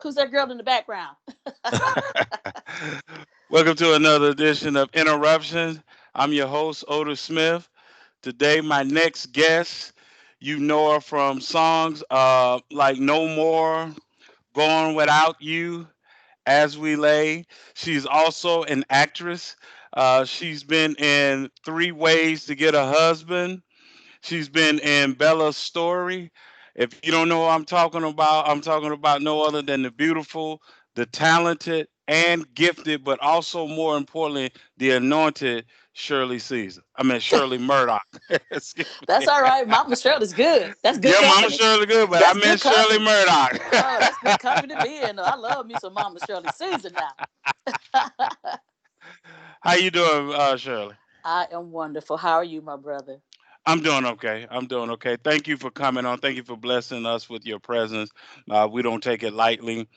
Who's that girl in the background? Welcome to another edition of Interruptions. I'm your host, Otis Smith. Today, my next guest, you know her from songs like No More, Going Without You, As We Lay. She's also an actress. She's been in Three Ways to Get a Husband. She's been in Bella's Story. If you don't know what I'm talking about no other than the beautiful, the talented, and gifted, but also more importantly, the anointed Shirley Caesar. I mean Shirley Murdock. Excuse That's me. all right. Mama Shirley's good. That's good Yeah, Mama company. Shirley good, but I That's meant good Shirley company. Murdock. Oh, that's good company to be in. I love me some Mama Shirley season now. How you doing, Shirley? I am wonderful. How are you, my brother? I'm doing okay. I'm doing okay. Thank you for coming on. Thank you for blessing us with your presence. We don't take it lightly.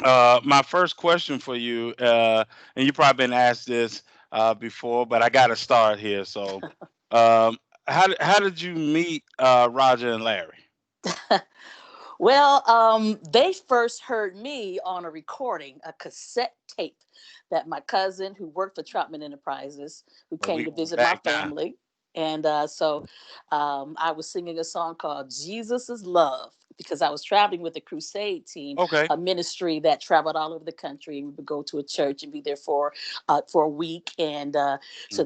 My first question for you, and you probably been asked this before, but I got to start here. So, um, how did you meet Roger and Larry? Well, they first heard me on a recording, a cassette tape that my cousin, who worked for Troutman Enterprises, who Well, came we to going visit my back now. family, and I was singing a song called "Jesus Is Love" because I was traveling with a crusade team, Okay. a ministry that traveled all over the country, and we would go to a church and be there for a week. And so Mm.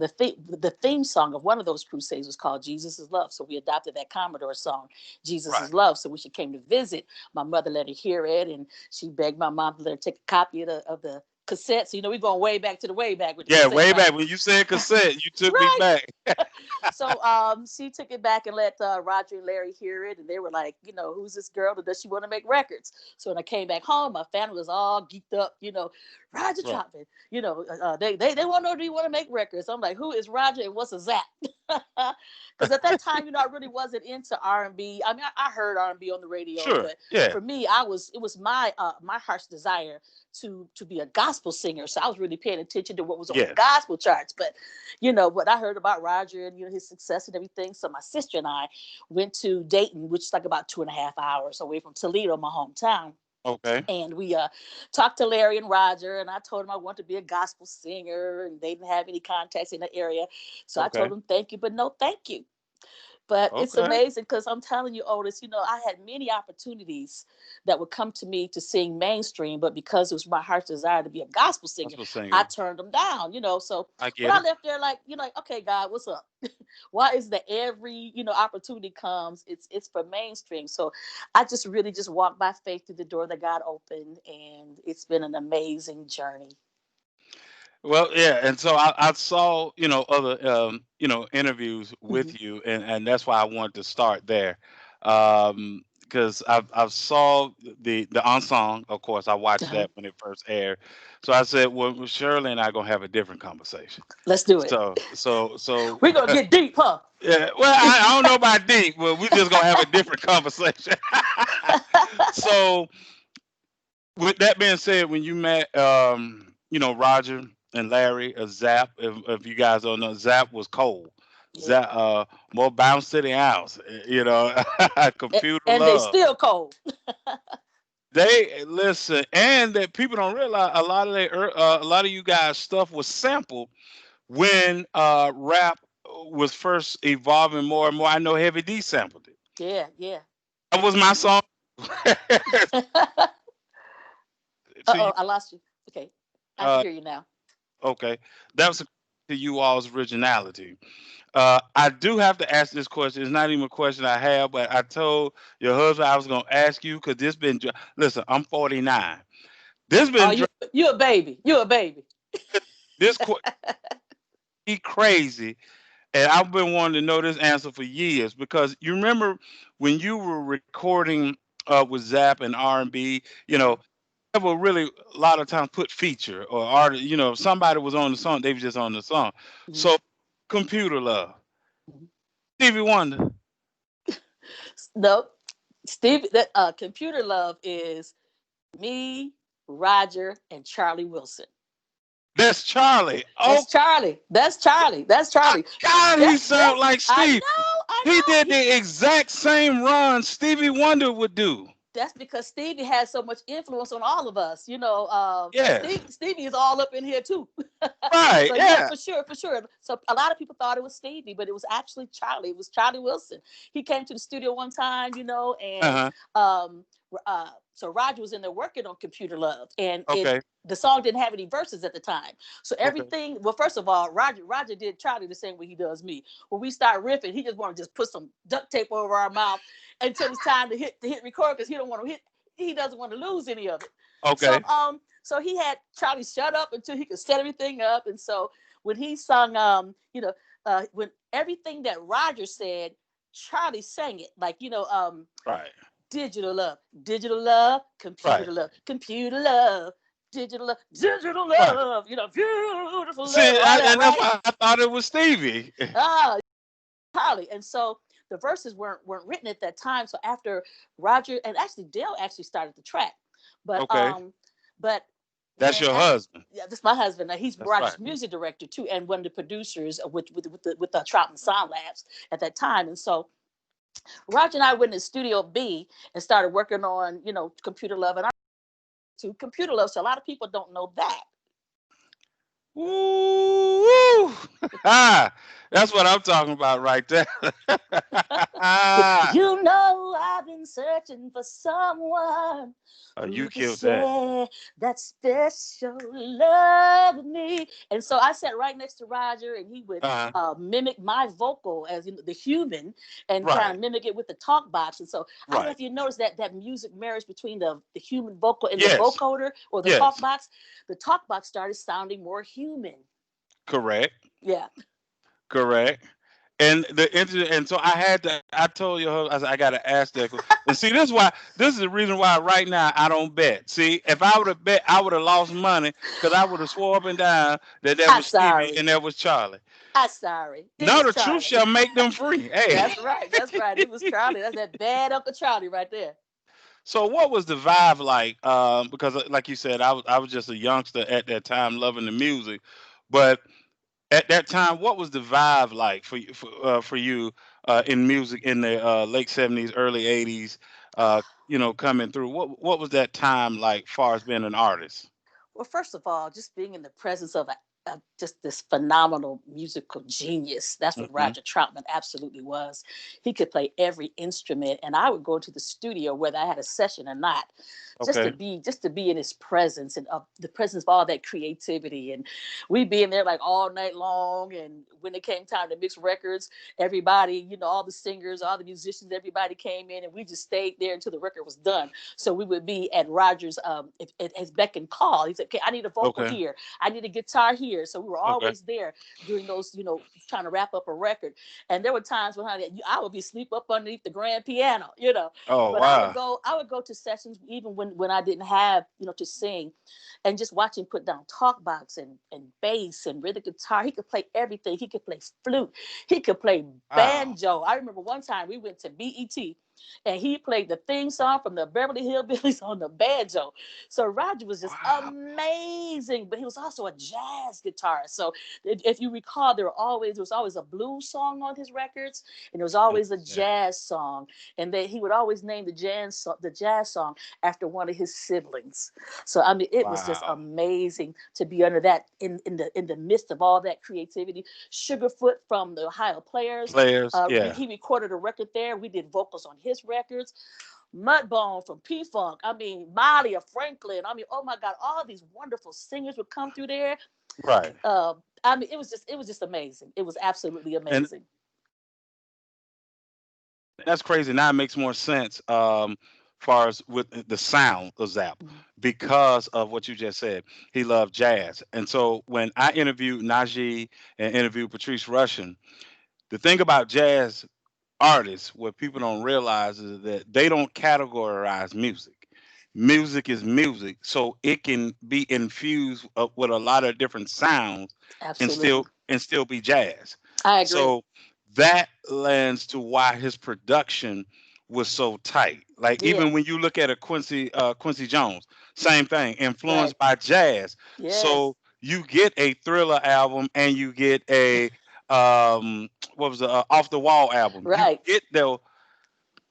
the theme song of one of those crusades was called "Jesus Is Love." So we adopted that Commodore song Jesus Right. is Love. So when she came to visit, my mother let her hear it, and she begged my mom to let her take a copy of the cassette. So we're going way back to the way back with the Yeah, cassette, way right? back when you said cassette, you took me Right. back. So she took it back and let Roger and Larry hear it, and they were like, who's this girl? Does she want to make records? So when I came back home, my family was all geeked up. Roger Right. Troutman. They want to know, do you want to make records? I'm like, who is Roger and what's a Zap? Because at that time, I really wasn't into R&B. I mean, I heard R&B on the radio, Sure. but Yeah. for me, it was my heart's desire to be a gospel singer. So I was really paying attention to what was on the Yes. gospel charts. But what I heard about Roger and his success and everything. So my sister and I went to Dayton, which is like about 2.5 hours away from Toledo, my hometown. Okay. And we talked to Larry and Roger, and I told them I wanted to be a gospel singer, and they didn't have any contacts in the area. So I told Okay. them thank you, but no thank you. But it's Okay. amazing because I'm telling you, Otis, I had many opportunities that would come to me to sing mainstream, but because it was my heart's desire to be a gospel singer, Gospel I singer. turned them down. So I when get I it. left there, like, like, okay, God, what's up? Why is that every, opportunity comes, it's for mainstream. So I just really just walked by faith through the door that God opened, and it's been an amazing journey. Well, yeah, and so I saw, other, interviews Mhm. with you, and that's why I wanted to start there, because I've saw the unsung. Of course, I watched Uh-huh. that when it first aired. So I said, well, Shirley and I gonna have a different conversation. Let's do it. So We're going to get deep, huh? yeah. Well, I don't know about deep, but we just gonna have a different conversation. So with that being said, when you met, Roger and Larry, Zap, if you guys don't know, Zap was cold. Yeah. Zap, more bounce to the house, computer And they love. still cold. They listen, and that people don't realize a lot of you guys stuff was sampled when rap was first evolving more and more. I know Heavy D sampled it. Yeah, yeah. That was my song. to you, Uh-oh, I lost you. Okay, I can uh, hear you now. okay, that was to you all's originality. I do have to ask this question. It's not even a question I have, but I told your husband I was gonna ask you because this been. Listen, I'm 49. This Oh, been you a baby. You a baby. this he crazy, and I've been wanting to know this answer for years because you remember when you were recording with Zap and R&B, Uh-huh. never really a lot of times put feature or artist. If somebody was on the song, they was just on the song. Mhm. So computer love, Mhm. Stevie Wonder. No, Steve. That computer love is me, Roger, and Charlie Wilson. That's Charlie. Oh That's Charlie. That's Charlie. That's my Charlie. God, he That's sound that's. like I Steve. know. I He know. did the exact same run Stevie Wonder would do. That's because Stevie has so much influence on all of us. Yes. Stevie is all up in here too. Right. So yeah, Yeah. for sure, for sure. So a lot of people thought it was Stevie, but it was actually Charlie. It was Charlie Wilson. He came to the studio one time, and Uh-huh. um, so Roger was in there working on Computer Love, and Okay. the song didn't have any verses at the time. So Okay. everything, well, first of all, Roger did Charlie the same way he does me. When we start riffing, he just want to just put some duct tape over our mouth until it's time to hit record, because he don't want to hit. He doesn't want to lose any of it. So Okay. so he had Charlie shut up until he could set everything up. And so when he sung, when everything that Roger said, Charlie sang it, like, Right. digital love, Right. computer love, digital Right. love, beautiful love, See, all that, and that's right? why I thought it was Stevie. Ah, Charlie. And so the verses weren't written at that time. So after Roger, and actually Dale actually started the track, but Okay. but That's when your after, husband. yeah, this is my husband. Now he's That's right. Roger's music director too, and one of the producers with the Troutman Sound Labs at that time. And so Roger and I went in Studio B and started working on Computer Love, and I to Computer Love. So a lot of people don't know that. Woo! Ah, that's what I'm talking about right there. I've been searching for someone Oh, you who could killed that. share that special love with me. And so I sat right next to Roger, and he would Uh-huh. mimic my vocal as the human, and kind Right. of mimic it with the talk box. And so I don't know Right. if you noticed that music marriage between the human vocal and the Yes. vocoder or the talk Yes. box. The talk box started sounding more human. Correct. Yeah. Correct. And so I had to. I told your husband, I said, I got to ask that. And see, this is the reason why right now I don't bet. See, if I would have bet, I would have lost money, because I would have swore up and down that that I'm was Stevie sorry. and that was Charlie. I'm sorry. It No, was the truth Charlie. shall make them free. Hey. That's right. That's right. It was Charlie. That's that bad Uncle Charlie right there. So what was the vibe like? Because like you said, I was just a youngster at that time, loving the music. But at that time, what was the vibe like for you in music in the late '70s, early '80s? Coming through. What was that time like, far as being an artist? Well, first of all, just being in the presence of just this phenomenal musical genius. That's what Hmm. Roger Troutman absolutely was. He could play every instrument, and I would go to the studio whether I had a session or not, Okay. just to be in his presence, and the presence of all that creativity. And we'd be in there like all night long. And when it came time to mix records, everybody, all the singers, all the musicians, everybody came in, and we just stayed there until the record was done. So we would be at Roger's at his beck and call. He said, "Okay, I need a vocal Okay. here. I need a guitar here." So we were Okay. always there during those, trying to wrap up a record. And there were times when I would be asleep up underneath the grand piano. Oh But wow. I would go to sessions even when I didn't have, to sing, and just watch him put down talk box and bass and rhythm guitar. He could play everything. He could play flute. He could play Wow. banjo. I remember one time we went to BET, and he played the theme song from the Beverly Hillbillies on the banjo. So Roger was just Wow. amazing, but he was also a jazz guitarist. So if you recall, there was always a blues song on his records, and there was And always a jazz. jazz song, and then he would always name the jazz song after one of his siblings. So I mean, it was just Wow. amazing to be under that in the midst of all that creativity. Sugarfoot from the Ohio Players, Players. Yeah. he recorded a record there. We did vocals on his records. Mudbone from P Funk. I mean, Molly of Franklin. I mean, oh my God, all these wonderful singers would come through there. Right. I mean, it was just amazing. It was absolutely And amazing. that's crazy. Now it makes more sense. Far as with the sound of Zap, Mhm. because of what you just said. He loved jazz. And so when I interviewed Najee and interviewed Patrice Rushen, the thing about jazz artists, what people don't realize, is that they don't categorize music. Music is music, so it can be infused with a lot of different sounds and Absolutely, still be jazz. I agree. So that lends to why his production was so tight. Like, Yeah, even when you look at a Quincy Jones, same thing, right. influenced by jazz. Yes, So you get a Thriller album, and you get a what was the Off the Wall album. You right. get the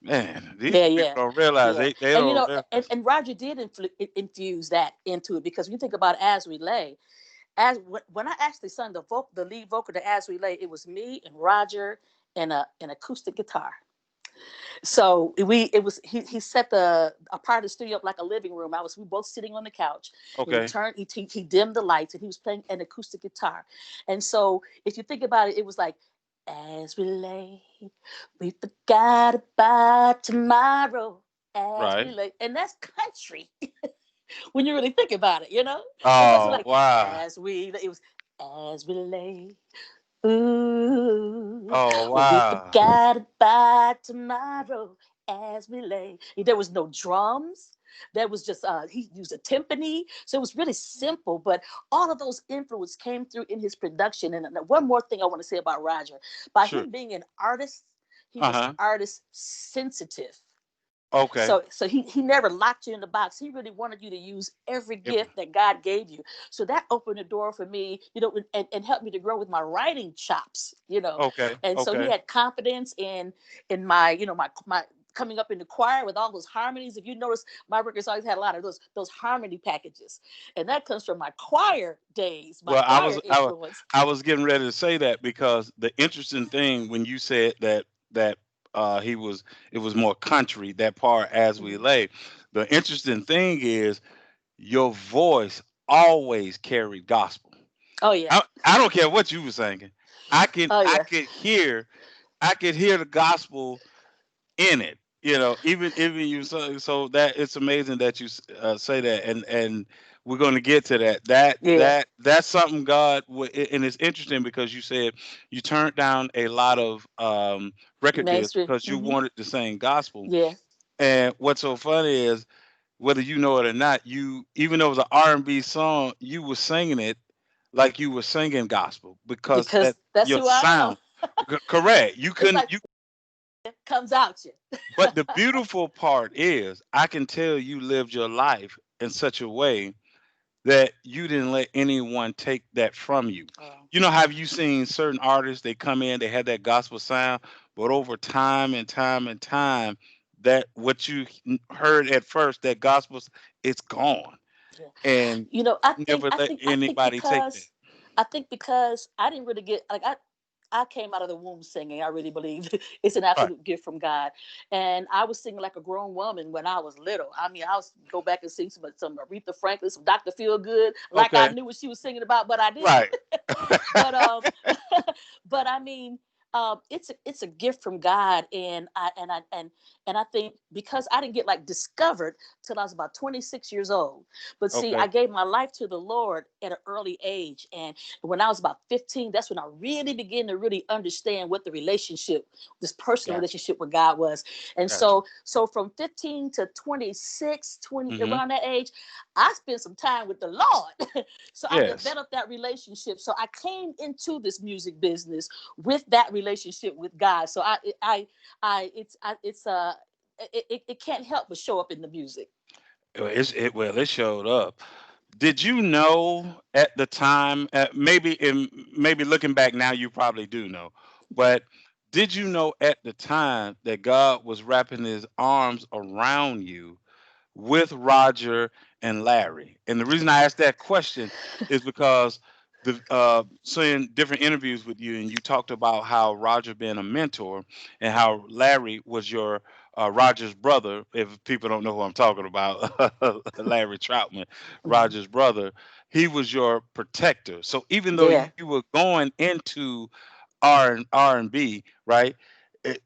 Man, these Yeah, people yeah, don't realize yeah. they And don't realize. and Roger did infuse that into it, because when you think about As We Lay, as when I actually sung the lead vocal to As We Lay, it was me and Roger and an acoustic guitar. So it was he set a part of the studio up like a living room. We both sitting on the couch, and Okay. he dimmed the lights, and he was playing an acoustic guitar. And so if you think about it, it was like, as we lay, we forgot about tomorrow. As we Right. lay, and that's country when you really think about it. It wasn't Oh like wow. as we. It was as we lay. Ooh, Oh well, we wow. forgot about tomorrow as we lay. There was no drums. There was just he used a timpani, so it was really simple. But all of those influence came through in his production. And one more thing I want to say about Roger, by Sure. him being an artist, he Uh was huh. artist sensitive. Okay. So he never locked you in the box. He really wanted you to use every It- gift that God gave you. So that opened the door for me, and helped me to grow with my writing chops. okay. And so he Okay. had confidence in my, my coming up in the choir with all those harmonies. If you notice, my records always had a lot of those harmony packages. And that comes from my choir days, my Well, choir influence. I was getting ready to say that because the interesting thing when you said that he was it was more country that part as we Mhm. lay. The interesting thing is your voice always carried gospel. Oh yeah. I don't care what you were singing. Oh I yeah. I could hear the gospel in it. You know, even you so that it's amazing that you say that, and we're going to get to that. Yeah. That's something and it's interesting because you said you turned down a lot of record deals Mainstream. because you wanted to sing gospel. Yeah. And what's so funny is whether you know it or not, you even though it was an R&B song, you were singing it like you were singing gospel because that Because that's your who I sound. am. Correct. You It's couldn't like you it comes out you. But the beautiful part is, I can tell you lived your life in such a way that you didn't let anyone take that from you. Oh, You know, have you seen certain artists, they come in, they have that gospel sound, but over time and time and time, that what you heard at first, that gospel, it's gone. yeah. And I you think never I let think I think anybody take that. because I didn't really get like I came out of the womb singing. I really believe it's an Right. absolute gift from God, and I was singing like a grown woman when I was little. I mean, I was go back and sing some Aretha Franklin, some Dr. Feelgood, like I Okay. knew what she was singing about, but I didn't. Right. But but I mean, it's a gift from God, and I think because I didn't get like discovered till I was about 26 years old. But see, I Okay. gave my life to the Lord at an early age, and when I was about 15, that's when I really began to really understand what the relationship, this personal Gotcha. relationship with God was. And Gotcha. so from 15 to 26, 20, Hmm. around that age, I spent some time with the Lord. So I Yes. developed that relationship. So I came into this music business with that relationship with God. So it can't help but show up in the music. Well, it showed up. Did you know at the time, maybe looking back now, you probably do know, but did you know at the time that God was wrapping His arms around you with Roger and Larry? And the reason I asked that question is because the seeing different interviews with you, and you talked about how Roger being a mentor, and how Larry was your Roger's brother. If people don't know who I'm talking about, Larry Troutman, Mhm. Roger's brother, he was your protector. So even though Yeah. you were going into R&B, right?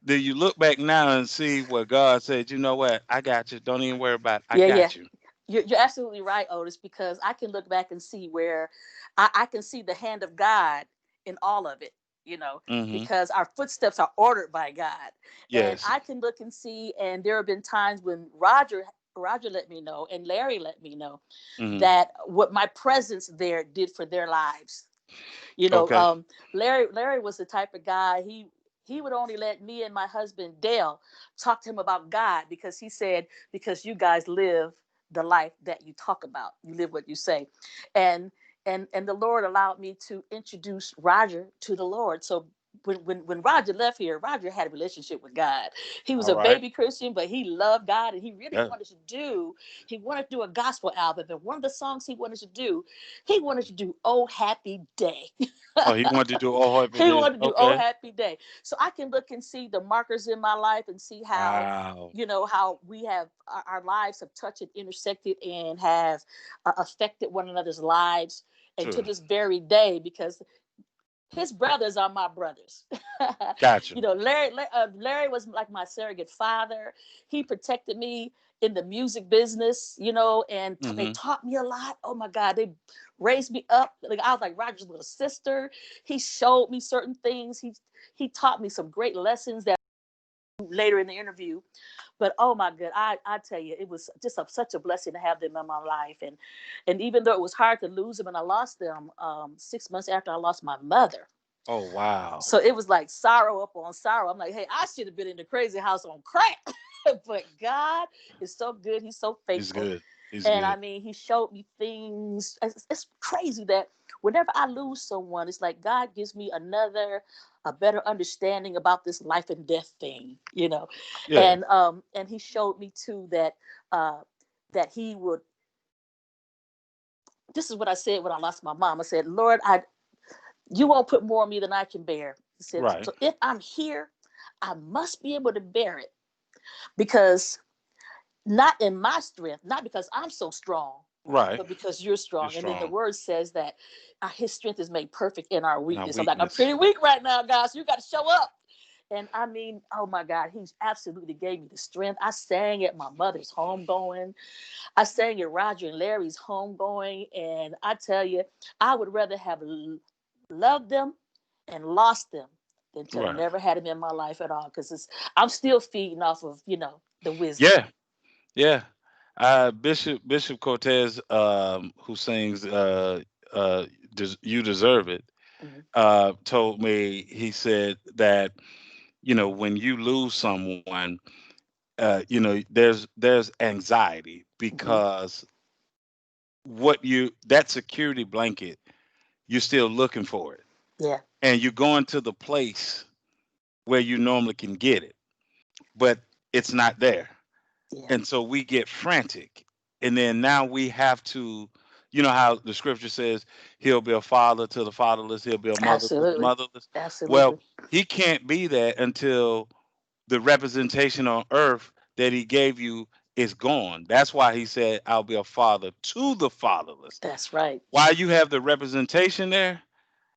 Do you look back now and see what God said? You know what? I got you. Don't even worry about it. I Yeah, yeah. got you. You're absolutely right, Otis, because I can look back and see where I can see the hand of God in all of it, Hmm. because our footsteps are ordered by God. And Yes. I can look and see, and there have been times when Roger let me know, and Larry let me know Hmm. that what my presence there did for their lives. You know, Okay. Larry was the type of guy, he would only let me and my husband Dale talk to him about God, because he said, because you guys live the life that you talk about, you live what you say. And the Lord allowed me to introduce Roger to the Lord. So when Roger left here, Roger had a relationship with God. He was All a right. baby Christian, but he loved God, and he really Yeah. he wanted to do a gospel album. And one of the songs he wanted to do "Oh Happy Day." Oh, he wanted to do all of it. He wanted to do "Oh Okay. Happy Day." So I can look and see the markers in my life and see how, Wow. how we have our lives have touched and intersected and have affected one another's lives. And to True. this very day, because his brothers are my brothers. Gotcha. Larry was like my surrogate father. He protected me in the music business, and they Mm-hmm. taught me a lot. Oh my God, they raised me up. Like I was like Roger's little sister. He showed me certain things. He taught me some great lessons that later in the interview. But oh my God, I tell you, it was just such a blessing to have them in my life. And even though it was hard to lose them, and I lost them 6 months after I lost my mother. Oh, wow. So it was like sorrow up on sorrow. I'm like, hey, I should have been in the crazy house on crack. But God is so good. He's so He's faithful. good. He's And I good. mean, he showed me things. It's crazy that whenever I lose someone, it's like God gives me a better understanding about this life and death thing. Yeah. And he showed me too uh that he would. This is what I said when I lost my mom. I said, Lord, you won't put more on me than I can bear. He said, Right. so if I'm here, I must be able to bear it because not in my strength, not because I'm so strong, Right. but because you're You're strong. And then the strong. word says that his strength is made perfect in our And our weakness. I'm like, I'm weakness. pretty weak right now, guys. You got to show up. And I mean, oh my God, he absolutely gave me the strength. I sang at my mother's homegoing. I sang at Roger and Larry's homegoing. And I tell you, I would rather have loved them and lost them than to Right. never had them in my life at all. Because I'm still feeding off of, the wisdom. Yeah. Yeah. Bishop Cortez, who sings "You Deserve It," Mhm. told me. He said that when you lose someone, there's anxiety Mhm. because that security blanket, you're still looking for it, Yeah. and you're going to the place where you normally can get it, but it's not there. Yeah. And so we get frantic, and then now we have to, how the scripture says, he'll be a father to the fatherless, he'll be a mother to the Absolutely. motherless. Well, Absolutely. he can't be that until the representation on earth that he gave you is gone. That's why he said, I'll be a father to the fatherless. That's right. While you have the representation there,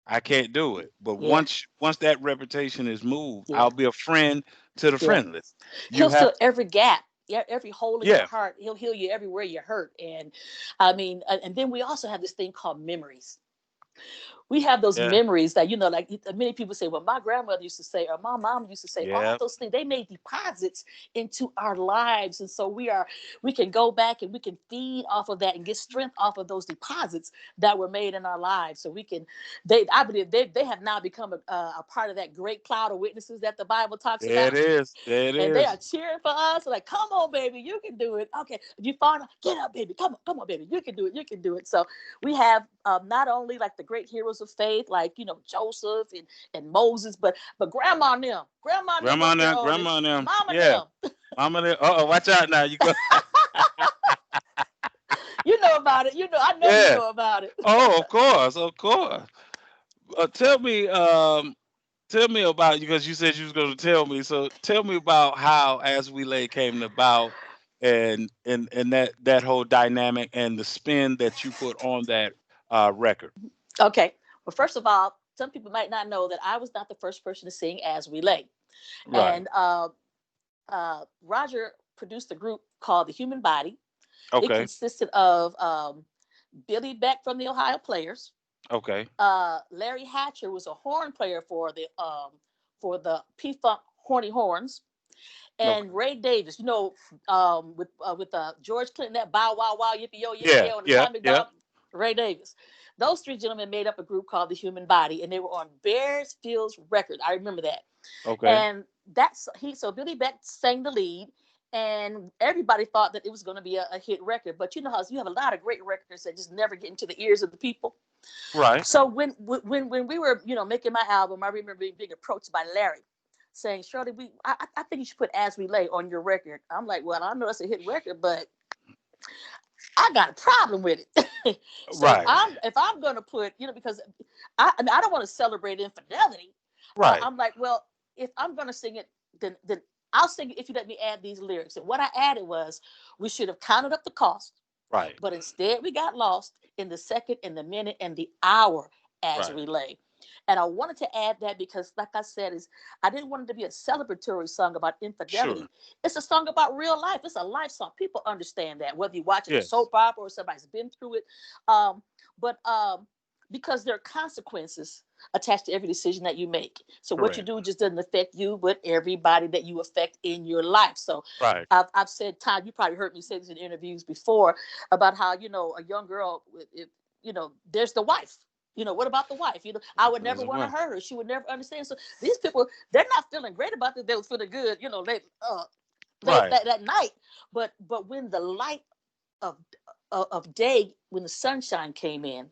I can't do it. But Yeah. once that reputation is moved, Yeah. I'll be a friend to the Yeah. friendless. You He'll have, fill every gap. Yeah, every hole in your yeah, heart. He'll heal you everywhere you're hurt. And I mean, and then we also have this thing called memories. We have those yeah, memories that like many people say, well, my grandmother used to say, or my mom used to say. All yeah. those things, they made deposits into our lives, and so we can go back and we can feed off of that and get strength off of those deposits that were made in our lives. So we can I believe they have now become a part of that great cloud of witnesses that the Bible talks There it about, is. There it and they are is. cheering for us. Like, come on, baby, you can do it. Okay, if you fall, get up, baby. Come on, baby, you can do it. You can do it. So we have not only like the great heroes of faith, like Joseph and Moses, but grandma and them Grandma up there now, on it, grandma now. mama Yeah. and them. Mama there. Oh, watch out now. You go. You know about it. I know you Yeah. know about it. Oh, of course, of course. Tell me about, because you said you was going to tell me. So tell me about how As We Lay came about, and that whole dynamic and the spin that you put on that record. Okay. Well, first of all, some people might not know that I was not the first person to sing As We Lay. Right. And Roger produced a group called The Human Body. It Okay. consisted of Billy Beck from the Ohio Players. Okay. Larry Hatcher was a horn player for the P Funk Horny Horns, and Okay. Ray Davis. With George Clinton, that Bow Wow Wow Yippee Yo Yippee Yeah. Yo and Yeah. Atomic Yeah. Dog. Ray Davis. Those three gentlemen made up a group called The Human Body, and they were on Bearsfield's record. I remember that. Okay. And so Billy Beck sang the lead, and everybody thought that it was going to be a hit record. But you know how you have a lot of great records that just never get into the ears of the people. Right. So when we were, making my album, I remember being approached by Larry saying, Shirley, I think you should put As We Lay on your record. I'm like, well, I know that's a hit record, but I got a problem with it. So if Right. I'm gonna put, because I don't want to celebrate infidelity. Right. I'm like, well, if I'm gonna sing it, then I'll sing it if you let me add these lyrics. And what I added was, we should have counted up the cost, Right. but instead we got lost in the second, in the minute, and the hour as Right. we lay. And I wanted to add that because, like I said, is I didn't want it to be a celebratory song about Sure. infidelity. It's a song about real life. It's a life song. People understand that, whether you're watching a Yes. soap opera or somebody's been through it. But because there are consequences attached to every decision that you make. So what you Correct. do just doesn't affect you, but everybody that you affect in your life. So Right. I've said time, you probably heard me say this in interviews before about how, a young girl, if, there's the wife. What about the wife? I would never That's want to right. hurt her. She would never understand. So these people, they're not feeling great about it. They were feeling good, Right. that night. But when the light of of day, when the sunshine came in,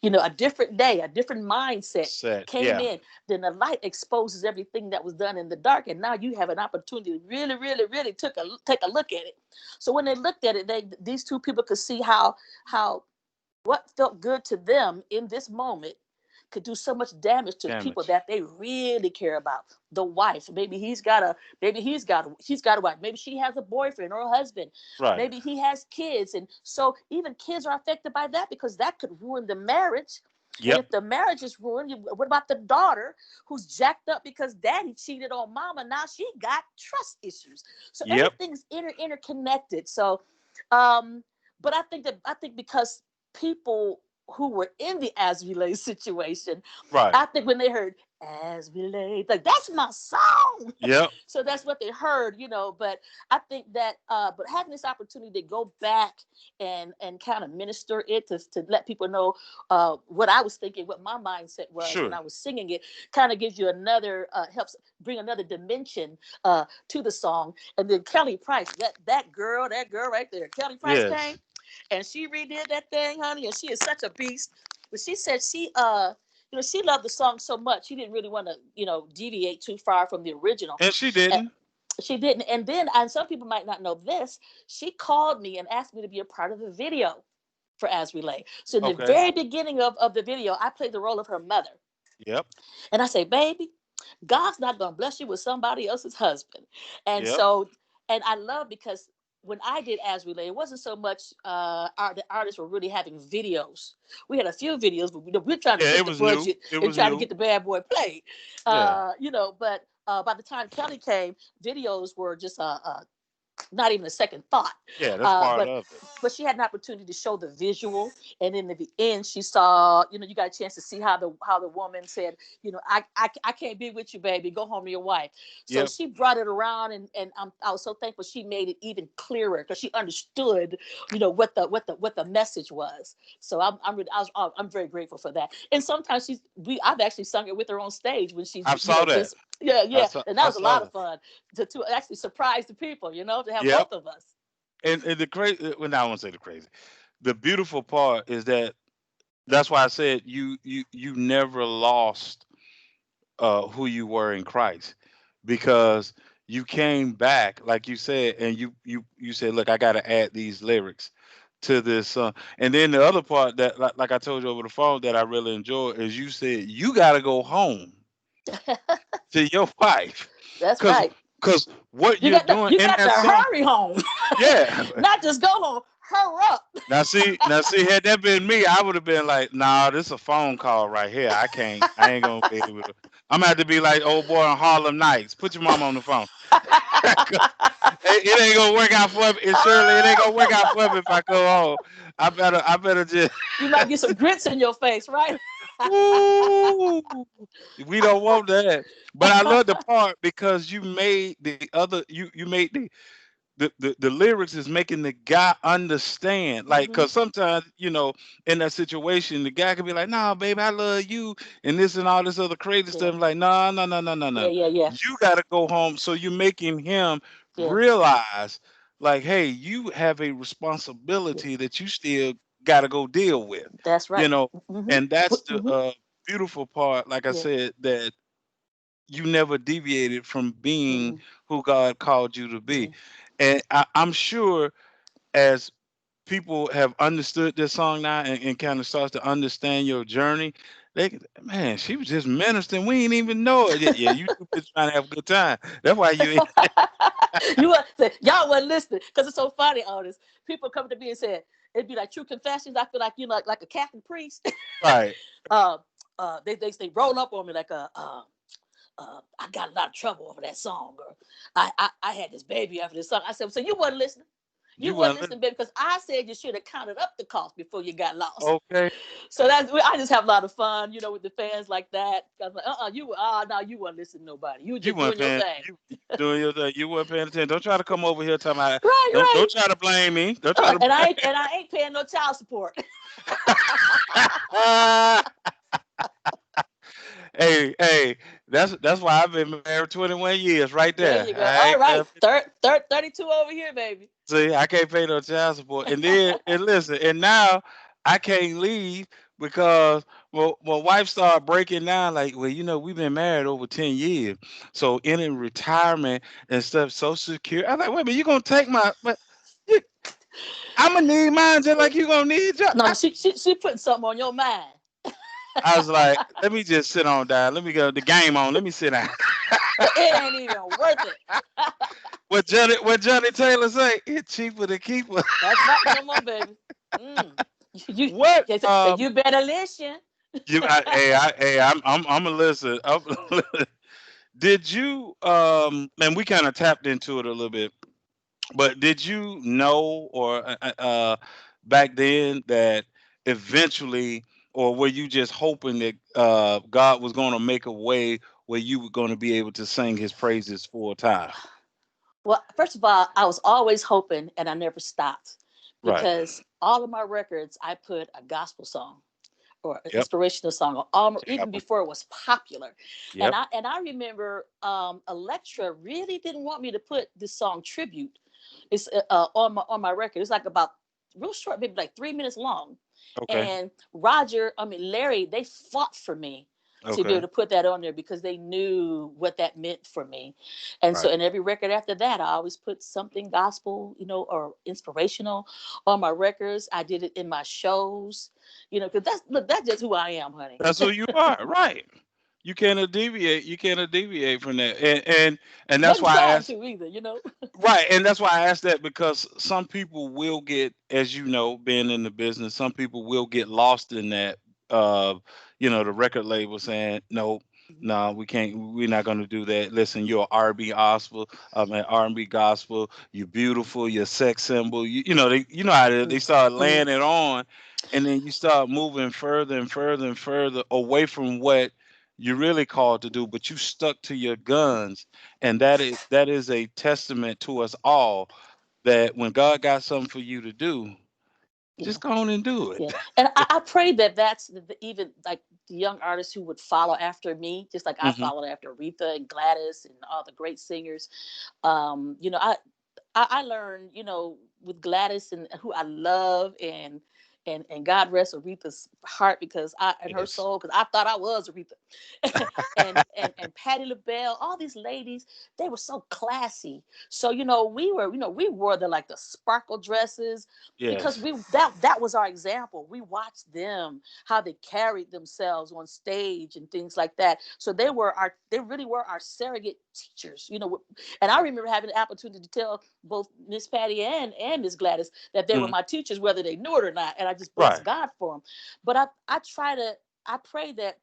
a different day, a different mindset Set. came Yeah. in, then the light exposes everything that was done in the dark, and now you have an opportunity to really, really, really take a look at it. So when they looked at it, these two people could see how what felt good to them in this moment could do so much damage to people Damage. that they really care about. The wife, maybe he's got a wife, maybe she has a boyfriend or a husband, Right. maybe he has kids, and so even kids are affected by that because that could ruin the marriage. And Yep. if the marriage is ruined, what about the daughter who's jacked up because daddy cheated on mama? Now she got trust issues. So Yep. everything's interconnected. So, um, but I think because people who were in the As We Lay situation, Right. I think when they heard As We Lay, like, that's my song. Yep. So that's what they heard. But I think that, but having this opportunity to go back and kind of minister it to let people know what I was thinking, what my mindset was when Sure. I was singing it, kind of gives you another, helps bring another dimension to the song. And then Kelly Price, that girl right there, Kelly Price came Yes. and she redid that thing, honey, and she is such a beast. But she said she loved the song so much she didn't really want to, deviate too far from the original. And she And didn't. she didn't. And then, and some people might not know this, she called me and asked me to be a part of the video for As We Lay. So in the Okay. very beginning of the video, I played the role of her mother. Yep. And I say, baby, God's not going to bless you with somebody else's husband. And Yep. so, and I love because when I did As We Lay, it wasn't so much the artists were really having videos. We had a few videos, but we're trying to Yeah. fit It the was new. budget It and was trying to new. get the bad boy played. Yeah. But by the time Kelly came, videos were just not even a second thought. Yeah. That's Uh, part but of it. but she had an opportunity to show the visual, and in the end, she saw. You got a chance to see how the woman said, I can't be with you, baby. Go home to your wife. So Yep. she brought it around, and I was so thankful she made it even clearer because she understood, what the message was. So I'm very grateful for that. And sometimes I've actually sung it with her on stage when she's I saw that. just yeah, I yeah, saw. and that I was a saw lot of that. fun to actually surprise the people, to have Yep. both of us. And the crazy. Well, now I won't say the crazy. The beautiful part is that that's why I said you never lost who you were in Christ, because you came back like you said, and you said, look, I got to add these lyrics to this song. And then the other part that, like I told you over the phone, that I really enjoy is you said you got to go home to your wife, That's because right. what You you're got to doing you in got to that song. hurry home, Yeah. not just go home. Hurry up. Now see, had that been me, I would have been like, nah, this is a phone call right here. I ain't gonna be able to. I'm gonna have to be like old boy on Harlem Nights. Put your mama on the phone. 'Cause it ain't gonna work out for me. And Shirley, it ain't gonna work out for me if I go home. I better just. You might get some grits in your face, right? Ooh, we don't want that. But I love the part because you made the other. You made the lyrics is making the guy understand, like, Hmm. because sometimes, in that situation the guy could be like, nah, baby, I love you, and this and all this other crazy Yeah, stuff, like, no, no, no, no, no, yeah, no, yeah, yeah, you got to go home. So you're making him yeah, realize, like, hey, you have a yeah. responsibility that you still got to go deal with, That's you right. know. Mm-hmm. And that's the Mm-hmm. beautiful part, like I Yeah. said, that you never deviated from being Mm-mm. who God called you to be. Yeah. And I'm sure as people have understood this song now and kind of starts to understand your journey, man, she was just ministering. We ain't even know it. Yeah, yeah, you too busy trying to have a good time. That's why you ain't Y'all wasn't listening because it's so funny. All this people come to me and said it'd be like true confessions. I feel like like a Catholic priest. right. uh, they roll up on me like I got a lot of trouble over that song, or I had this baby after this song. I said, so you wasn't listening. You You wasn't wasn't listening, baby, because I said you should have counted up the cost before you got lost. okay. So I just have a lot of fun, with the fans like that. I was like, no, you weren't listening to nobody. You were You just weren't doing your paying. thing. You doing your thing. You weren't paying attention. Don't try to come over here talking about. Right, Don't right. try to blame me. Don't try to. And I ain't paying no child support. Hey, hey, that's why I've been married 21 years right There there. you go. I All ain't right. 32 over here, baby. see, I can't pay no child support. And then and listen, and now I can't leave because my wife started breaking down like, well, we've been married over 10 years. So any retirement and stuff, social security. I was like, wait a minute, you gonna take but you, I'm gonna need mine just like you gonna need yours. No, she putting something on your mind. I was like, let me just sit on down. Let me go the game on. Let me sit down. It ain't even worth it. What Johnny Taylor say? It's cheaper to keep her. That's right. Come on, baby. Mm. You, What you better listen. I'm a listen. Did you and we kind of tapped into it a little bit, but did you know or back then that eventually, or were you just hoping that God was going to make a way where you were going to be able to sing his praises full time? Well, first of all, I was always hoping, and I never stopped Right. because all of my records, I put a gospel song or an Yep. inspirational song, or almost, even Happen. before it was popular. And Yep. I remember Electra really didn't want me to put this song Tribute. It's on my record. It's like about real short, maybe like 3 minutes long. Okay. And Larry, they fought for me to be able Okay. to put that on there because they knew what that meant for me. And so, Right. in every record after that, I always put something gospel, or inspirational on my records. I did it in my shows, because that's just who I am, honey. That's who you are. Right. You cannot deviate. You cannot deviate from that. And that's Wasn't why I trying asked. to either. Right, and that's why I asked that because some people will get, as you know, being in the business, some people will get lost in that. Uh, the record label saying, "No, no, we can't. We're not going to do that. Listen, you're R&B gospel, an R&B gospel. You're beautiful. You're a sex symbol. You know how they start Mm-hmm. laying it on, and then you start moving further and further and further away from what you're really called to do, but you stuck to your guns, and that is a testament to us all that when God got something for you to do, Yeah. just go on and do it. Yeah, and I pray that that's even like the young artists who would follow after me, just like I Hmm. followed after Aretha and Gladys and all the great singers. I learned, with Gladys and who I love, and God rest Aretha's heart because and her Yes. soul, because I thought I was Aretha, and Patti LaBelle, all these ladies, they were so classy. So we wore the sparkle dresses because Yes. that was our example. We watched them, how they carried themselves on stage and things like that. So they really were our surrogate teachers. And I remember having the opportunity to tell both Miss Patty and Miss Gladys that they were Mhm. my teachers, whether they knew it or not. And I just bless Right. God for them. But I pray that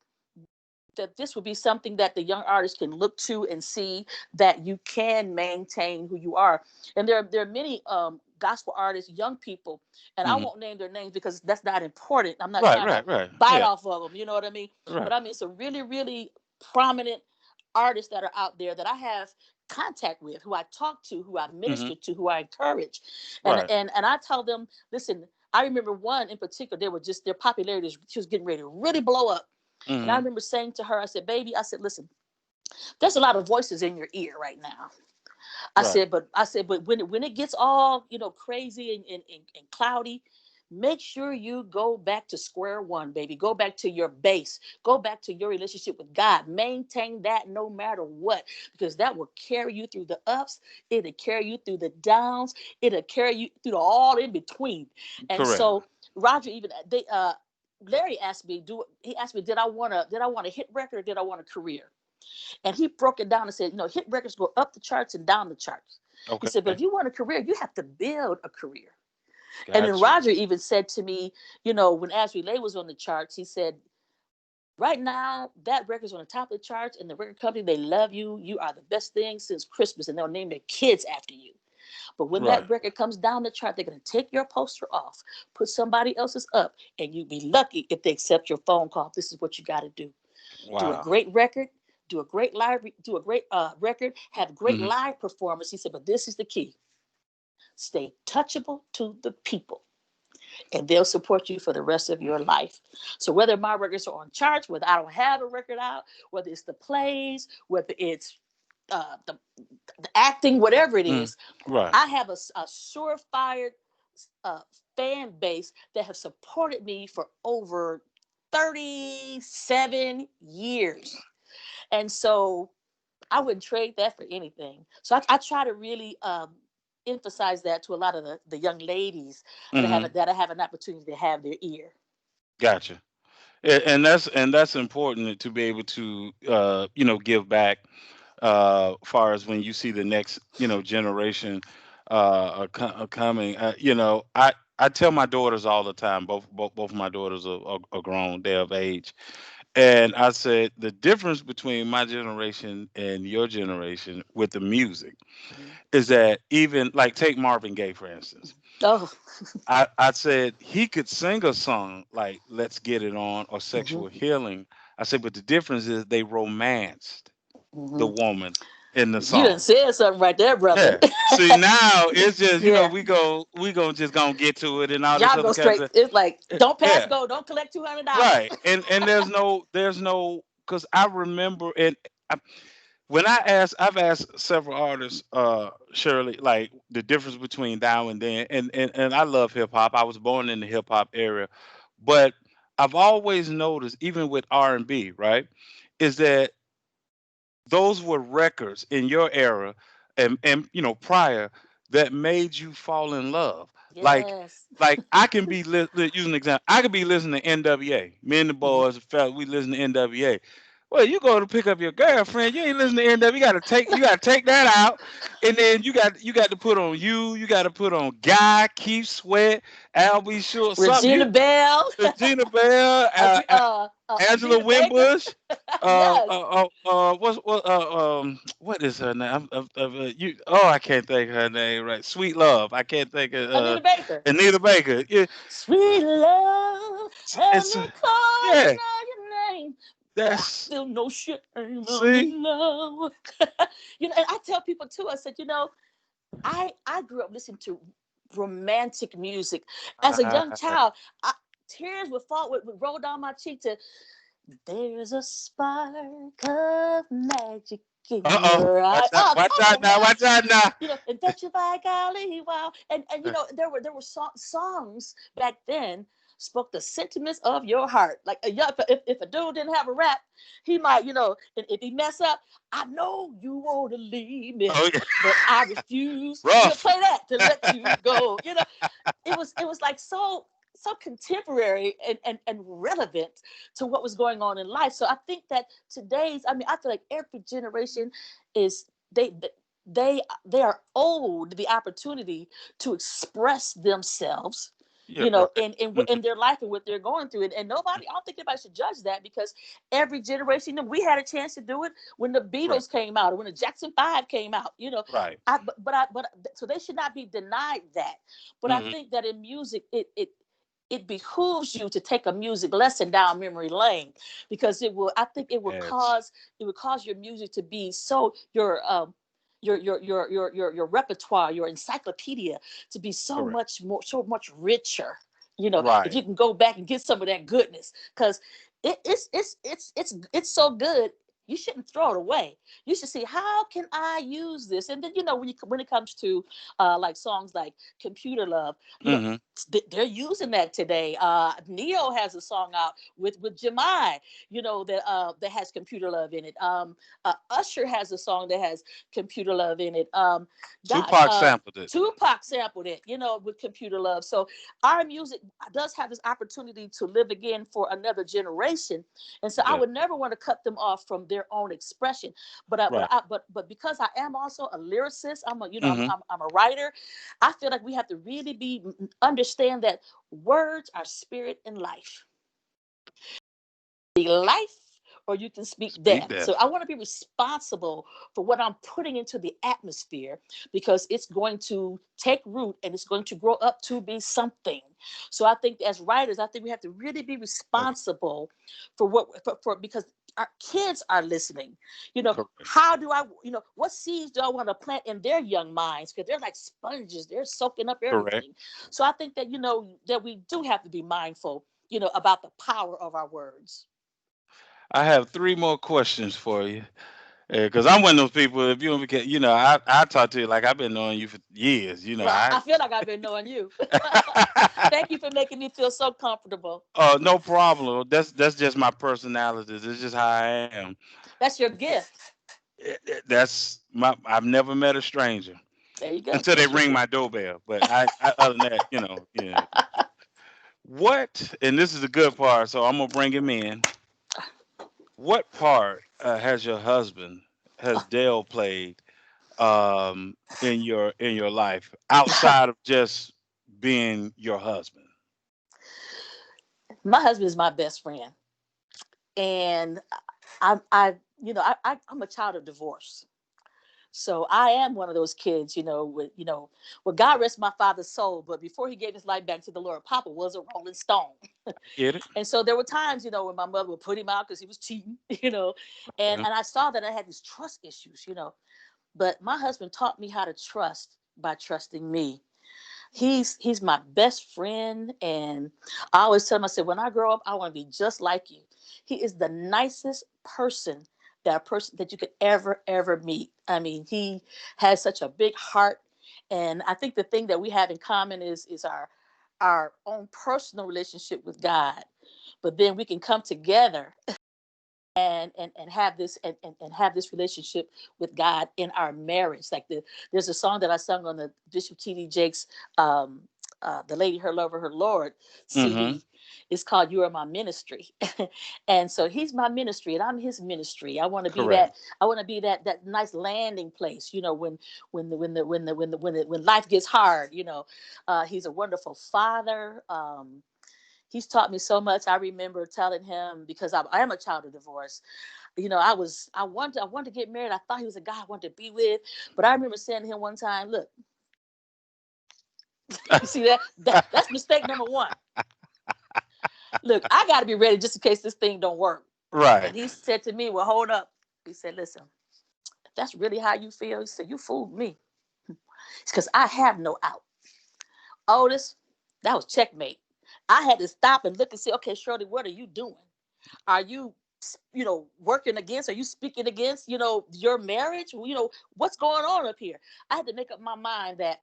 this would be something that the young artists can look to and see that you can maintain who you are. And there are many gospel artists, young people, and I Hmm. won't name their names because that's not important. I'm not Right. trying to Right. Right. bite Yeah. off of them, you know what I mean? Right. But I mean, some really, really prominent artists that are out there that I have contact with, who I talk to, who I Hmm. minister to, who I encourage. And Right. and and I tell them, listen, I remember one in particular, their popularity, she was getting ready to really blow up. And I Hmm. remember saying to her, I said, baby, I said, listen, there's a lot of voices in your ear right now. I Right. said, but when it gets all, crazy and cloudy, make sure you go back to square one, baby. Go back to your base. Go back to your relationship with God. Maintain that no matter what, because that will carry you through the ups. It'll carry you through the downs. It'll carry you through the all in between. And Correct. so Roger, even they Larry asked me, he asked me, did I want a hit record or did I want a career? And he broke it down and said, hit records go up the charts and down the charts. He said, but Okay. if you want a career, you have to build a career. And then Gotcha. Roger even said to me, when As We Lay was on the charts, he said, right now, that record's on the top of the charts, and the record company, they love you. You are the best thing since Christmas, and they'll name their kids after you. But when Right. that record comes down the chart, they're going to take your poster off, put somebody else's up, and you'd be lucky if they accept your phone call. This is what you got to do. Do a Wow. great record, do a great live, do a great record, have great Hmm. live performance. He said, but this is the key: stay touchable to the people, and they'll support you for the rest of your life. So whether my records are on charts, whether I don't have a record out, whether it's the plays, whether it's the acting, whatever it Mm. is, Right. I have a surefire uh, fan base that have supported me for over 37 years. And so I wouldn't trade that for anything. So I try to really emphasize that to a lot of the young ladies Hmm. that I have an opportunity to have their ear. Gotcha. And that's important to be able to give back, far as when you see the next generation coming. I tell my daughters all the time. Both my daughters are grown. They're of age. And I said the difference between my generation and your generation with the music Mm-hmm. is that, even like, take Marvin Gaye for instance. Oh, I said he could sing a song like "Let's Get It On" or mm-hmm. "Sexual Healing." I said, but the difference is they romanced the Mm-hmm. woman in the You done song. said something right there, brother. Yeah. See, now it's just, Yeah, we just gonna get to it and all this y'all other go kind of straight. stuff. It's like, don't pass Yeah. go, don't collect $200. Right. And there's no, because I remember, and I, when I've asked several artists, Shirley, like the difference between now and then, and I love hip hop. I was born in the hip hop era, but I've always noticed, even with R&B, right, is that those were records in your era, and prior, that made you fall in love. Like Yes. like I can be using an example. I could be listening to NWA. Me and the Mm-hmm. boys, felt we listen to NWA. Well, you go to pick up your girlfriend, you ain't listening to NWA. You gotta take that out, and then you got to put on you got to put on Guy, Keith Sweat, Al B. Sure, something. Regina Bell, Gina Bell, Angela Anita Baker. Winbush. Yes, What is her name? I can't think of her name. Right, Sweet Love. I can't think of Anita Baker. Anita Baker. Yeah, Sweet love, have it's me calling yeah. out your name. I That's feel no shame. I'm see. in love. And I tell people too. I said, I grew up listening to romantic music as a young Uh, child. Tears would roll down my cheek to "There's a spark of magic in oh, your eye." watch out! Oh, Watch come out on now! now. Watch out now! And bet you by golly, wow. And there were songs back then spoke the sentiments of your heart. Like if a dude didn't have a rap, he might, and if he mess up, I know you want to leave me, Oh yeah, but I refuse. rough. Play that to let you go. It was like so contemporary and relevant to what was going on in life. So I think that I feel like every generation is they are owed the opportunity to express themselves, Yeah, right. in their life and what they're going through. And nobody, I don't think anybody should judge that, because every generation, we had a chance to do it when the Right. Beatles came out or when the Jackson 5 came out. Right. But so they should not be denied that. But I Hmm. think that in music, it behooves you to take a music lesson down memory lane, because I think Yes. it would cause your music to be so your repertoire, your encyclopedia, to be Correct. so much richer. If Right. you can go back and get some of that goodness, because it's so good. you shouldn't throw it away. You should see, how can I use this? And then, when it comes to like songs like Computer Love, Mm-hmm. they're using that today. Neo has a song out with Jemai, that has Computer Love in it. Usher has a song that has Computer Love in it. Gosh, Tupac sampled it. Tupac sampled it, with Computer Love. So our music does have this opportunity to live again for another generation, and so I Yeah. would never want to cut them off from their own expression. Right. But because I am also a lyricist, Mm-hmm. I'm a writer. I feel like we have to really understand that words are spirit and life. Be life, or you can speak Speak death. So that. I want to be responsible for what I'm putting into the atmosphere, because it's going to take root and it's going to grow up to be something. So I think as writers, I think we have to really be Okay. responsible for because our kids are listening. Correct. How do I, what seeds do I want to plant in their young minds? Because they're like sponges, they're soaking up Correct. everything. So I think that, that we do have to be mindful, about the power of our words. I have three more questions for you. Because I'm one of those people. If you don't get, I talk to you like I've been knowing you for years. Well, I feel like I've been knowing you. Thank you for making me feel so comfortable. Oh, no problem. That's just my personality. It's just how I am. That's your gift. That's my. I've never met a stranger There you go. until they That's your ring gift. my doorbell. But other than that, yeah. What? And this is the good part. So I'm gonna bring him in. What part has your husband, has Dale played in your life outside of just being your husband? My husband is my best friend, and I'm a child of divorce. So I am one of those kids, well, God rest my father's soul, but before he gave his life back to the Lord, Papa was a Rolling Stone. Get it? And so there were times, when my mother would put him out because he was cheating, and Okay. I saw that I had these trust issues. But my husband taught me how to trust by trusting me. He's my best friend, and I always tell him, I said, when I grow up, I want to be just like you. He is the nicest person that you could ever meet. I mean, he has such a big heart, and I think the thing that we have in common is our own personal relationship with God. But then we can come together and have and have this relationship with God in our marriage. Like there's a song that I sung on the Bishop T.D. Jakes, um, "The Lady, Her Lover, Her Lord" Mm-hmm. CD. It's called "You Are My Ministry," and so he's my ministry, and I'm his ministry. I want to be Correct. that. I want to be that nice landing place. When life gets hard. He's a wonderful father. He's taught me so much. I remember telling him, because I am a child of divorce. I wanted to get married. I thought he was a guy I wanted to be with, but I remember saying to him one time, "Look, you see that's mistake number one. Look, I got to be ready just in case this thing don't work." Right. And he said to me, "Well, hold up." He said, "Listen, if that's really how you feel," he said, "you fooled me. It's because I have no out." Otis, that was checkmate. I had to stop and look and say, "Okay, Shirley, what are you doing? Are you working against, are you speaking against your marriage? What's going on up here?" I had to make up my mind that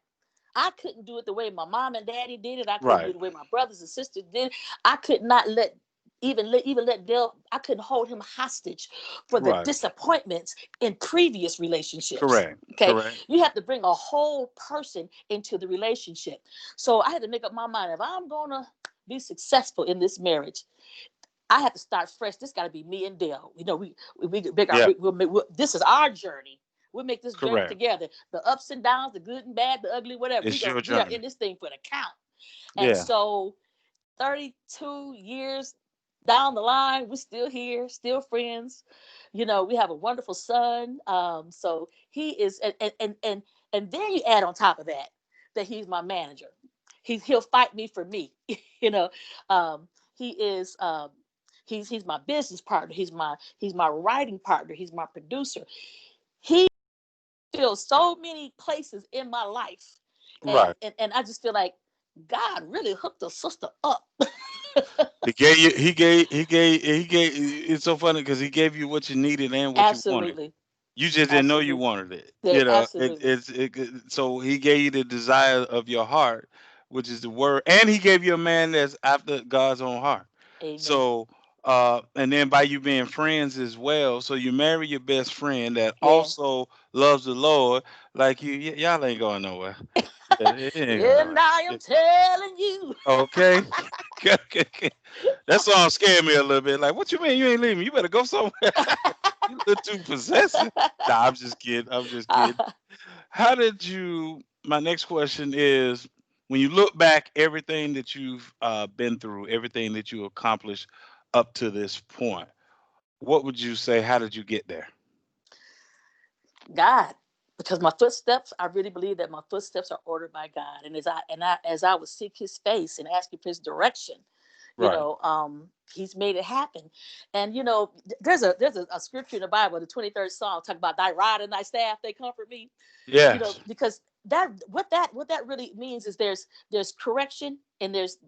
I couldn't do it the way my mom and daddy did it. I couldn't do it Right. the way my brothers and sisters did it. I could not let Dale. I couldn't hold him hostage for the Right. disappointments in previous relationships. Correct. Okay, Correct. you have to bring a whole person into the relationship. So I had to make up my mind, if I'm gonna be successful in this marriage, I have to start fresh. This got to be me and Dale. We make our Yeah. this is our journey. We'll make this journey Correct. together. The ups and downs, the good and bad, the ugly, whatever. It's your We are journey. in this thing for the count. And Yeah. so 32 years down the line, we're still here, still friends. We have a wonderful son. So he is, and then you add on top of that he's my manager. He'll fight me for me. you know, he is. He's my business partner. He's my writing partner. He's my producer. He fills so many places in my life, and Right. and, and I just feel like God really hooked a sister up. He gave. It's so funny because he gave you what you needed and what you wanted. Absolutely. You just didn't know you Absolutely. wanted it. They absolutely. So he gave you the desire of your heart, which is the word, and he gave you a man that's after God's own heart. Amen. So, and then by you being friends as well, so you marry your best friend that Yes. also loves the Lord, like you. Y'all ain't going nowhere. Yeah, it ain't going And nowhere. I am telling you. Okay. Okay. That song scared me a little bit. Like, what you mean you ain't leaving? You better go somewhere. You look too possessive. Nah, I'm just kidding. I'm just kidding. How did you? My next question is: when you look back, everything that you've been through, everything that you accomplished up to this point, what would you say? How did you get there? God, because my footsteps, I really believe that my footsteps are ordered by God, and as I would seek His face and ask Him for His direction, Right. He's made it happen. And there's a scripture in the Bible, the 23rd Psalm, talk about thy rod and thy staff, they comfort me. Yes. Because what that really means is there's correction and there's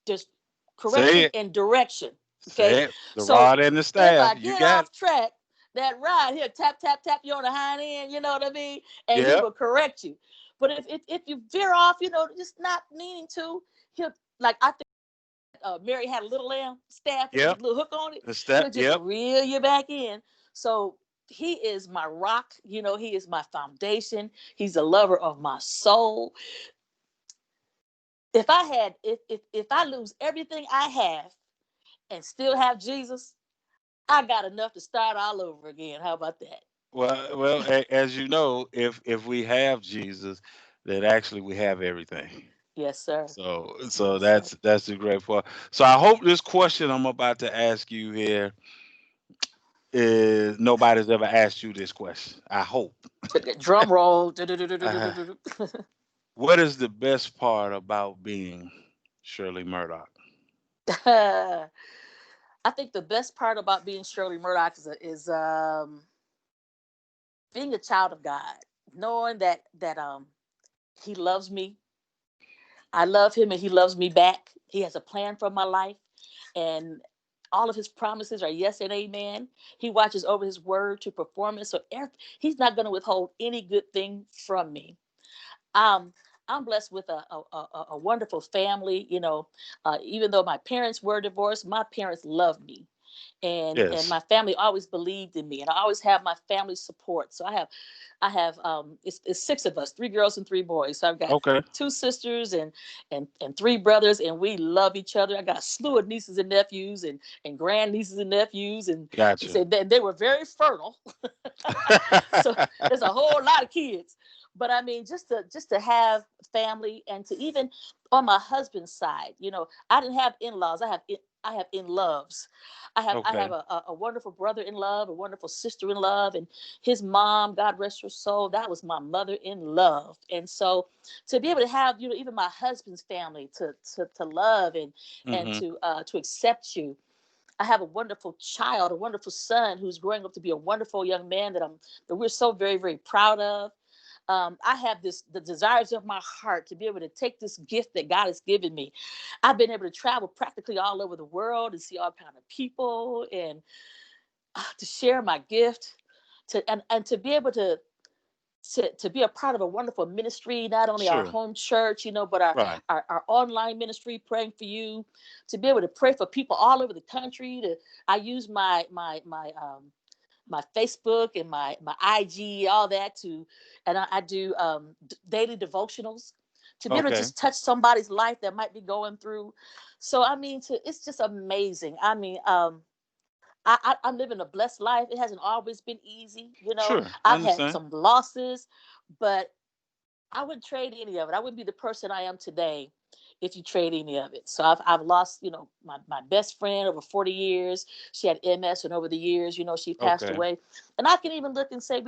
Say correction it. and direction. Okay, Say it. The so rod and the if staff. I You get got it. off track, that rod here tap tap tap you on the hind end, you know what I mean, and he Yep. will correct you. But if you veer off, just not meaning to, he'll, like, I think Mary had a little lamb staff with the Yep. little hook on it. The He'll step. just Yep. reel you back in. So he is my rock. He is my foundation. He's a lover of my soul. If I lose everything I have and still have Jesus, I got enough to start all over again. How about that? As you know, if we have Jesus, then actually we have everything. Yes, sir. So Yes, sir. that's the great part. So I hope this question I'm about to ask you here is nobody's ever asked you this question. I hope. Drum roll. Uh, what is the best part about being Shirley Murdock? I think the best part about being Shirley Murdock is being a child of God, knowing that He loves me, I love Him, and He loves me back. He has a plan for my life, and all of His promises are yes and amen. He watches over His word to perform it, so He's not going to withhold any good thing from me. Um, I'm blessed with a wonderful family. Even though my parents were divorced, my parents loved me, and Yes. my family always believed in me, and I always have my family support. So I have it's six of us, three girls and three boys. So I've got Okay. two sisters and three brothers, and we love each other. I got a slew of nieces and nephews and grand nieces and nephews, and they Gotcha. said they were very fertile. So there's a whole lot of kids. But I mean, just to have family, and to even on my husband's side, I didn't have in-laws. I have in-loves. I have Okay. a wonderful brother in love, a wonderful sister in love, and his mom, God rest her soul, that was my mother in love. And so to be able to have, even my husband's family to love and Hmm. to accept you. I have a wonderful child, a wonderful son who's growing up to be a wonderful young man that we're so very, very proud of. I have the desires of my heart to be able to take this gift that God has given me. I've been able to travel practically all over the world and see all kind of people, and to share my gift, and to be able to be a part of a wonderful ministry, not only our Sure. home church, but our, Right. our our online ministry, praying for you, to be able to pray for people all over the country. I use my Facebook and my IG, all that, and I do daily devotionals to be able to Okay. just touch somebody's life that might be going through. So I mean, it's just amazing. I mean, I'm living a blessed life. It hasn't always been easy. Sure. I I've had understand. some losses, but I wouldn't trade any of it. I wouldn't be the person I am today if you trade any of it. So I've lost, my best friend over 40 years. She had MS, and over the years, she passed Okay. away. And I can even look and say,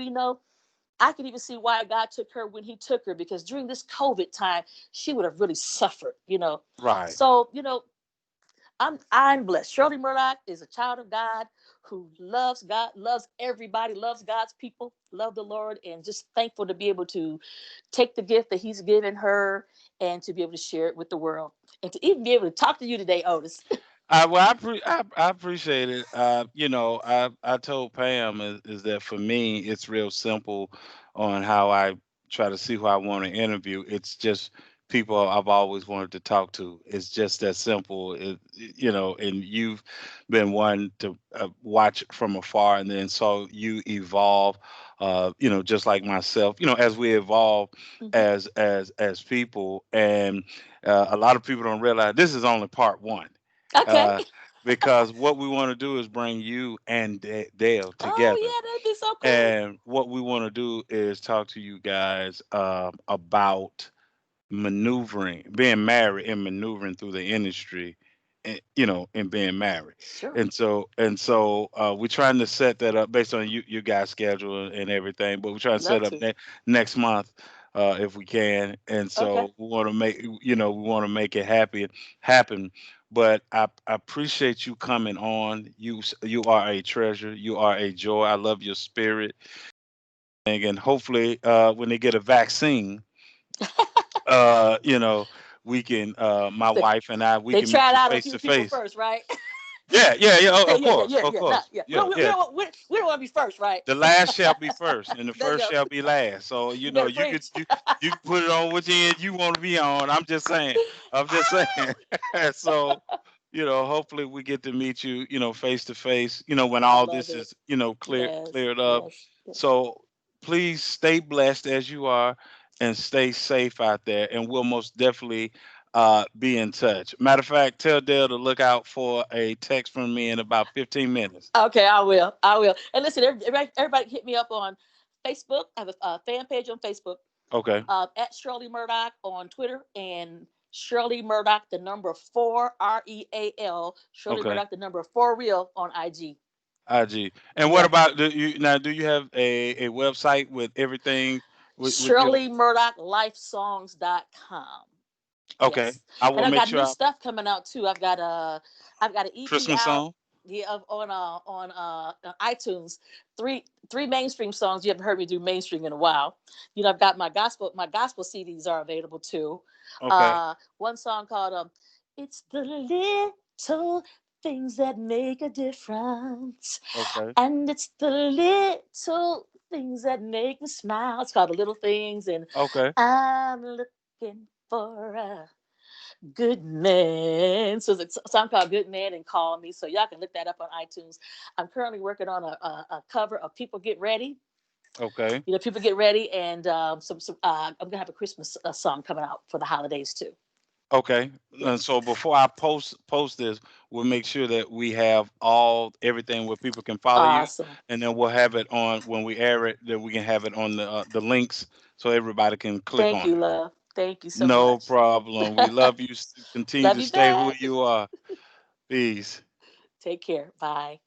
I can even see why God took her when He took her, because during this COVID time, she would have really suffered. Right. So, I'm blessed. Shirley Murdock is a child of God who loves God, loves everybody, loves God's people, love the Lord, and just thankful to be able to take the gift that He's given her and to be able to share it with the world and to even be able to talk to you today, Otis. I appreciate it. I told Pam is that for me, it's real simple on how I try to see who I want to interview. It's just people I've always wanted to talk to. It's just that simple. And you've been one to watch from afar, and then saw you evolve. Just like myself. As we evolve Hmm. as people, and a lot of people don't realize this is only part one, Okay. uh, because what we want to do is bring you and Dale Oh together. yeah, that'd be so cool. And what we want to do is talk to you guys about maneuvering, being married and maneuvering through the industry, and being married. Sure. And so we're trying to set that up based on you guys' schedule and everything, but we're trying to Love set up to. next month if we can. And Okay. so we want to make it happen. But I appreciate you coming on. You are a treasure. You are a joy. I love your spirit. And hopefully, when they get a vaccine, uh, you know, we can, my wife and I, we They can meet tried you out a face few to people face. first, right? Yeah, yeah, yeah. Yeah, Of yeah, yeah, course, yeah, of yeah. Not course. yeah. Yeah, yeah. We don't want to be first, right? The last shall be first, and the There you first go. shall be last. So You better preach. you can put it on which end you want to be on. I'm just saying. I'm just saying. So, hopefully we get to meet you, face to face. When I all love this it. is, Yes, cleared up. yes, yes. So please stay blessed as you are, and stay safe out there. And we'll most definitely be in touch. Matter of fact, tell Dale to look out for a text from me in about 15 minutes. Okay, I will. I will. And listen, everybody hit me up on Facebook. I have a fan page on Facebook, Okay. at Shirley Murdock on Twitter, and Shirley Murdock, the number four, REAL, Shirley Okay. Murdock, the number four, real on IG. IG. And what Yeah. about do you have a website with everything with your Shirley Murdock Lifesongs.com. okay. Yes. I And will I've make got sure new I stuff coming out too. I've got an EP Christmas out. song. Yeah, on iTunes. Three mainstream songs. You haven't heard me do mainstream in a while. I've got my gospel CDs are available too. Okay. One song called "It's the Little Things That Make a Difference," Okay. and it's the little things that make me smile. It's called "The Little Things," and Okay. I'm looking for a good man. So it's a song called Good Man and Call Me. So y'all can look that up on iTunes. I'm currently working on a cover of People Get Ready. Okay. People Get Ready, and I'm gonna have a Christmas song coming out for the holidays too. Okay. And Yes. so before I post this, we'll make sure that we have all everything where people can follow you, Awesome. and then we'll have it on when we air it. That we can have it on the links so everybody can click Thank on you, it. love. Thank you so No much. problem. We love you. Continue Love to you stay who back. you are. Peace. Take care. Bye.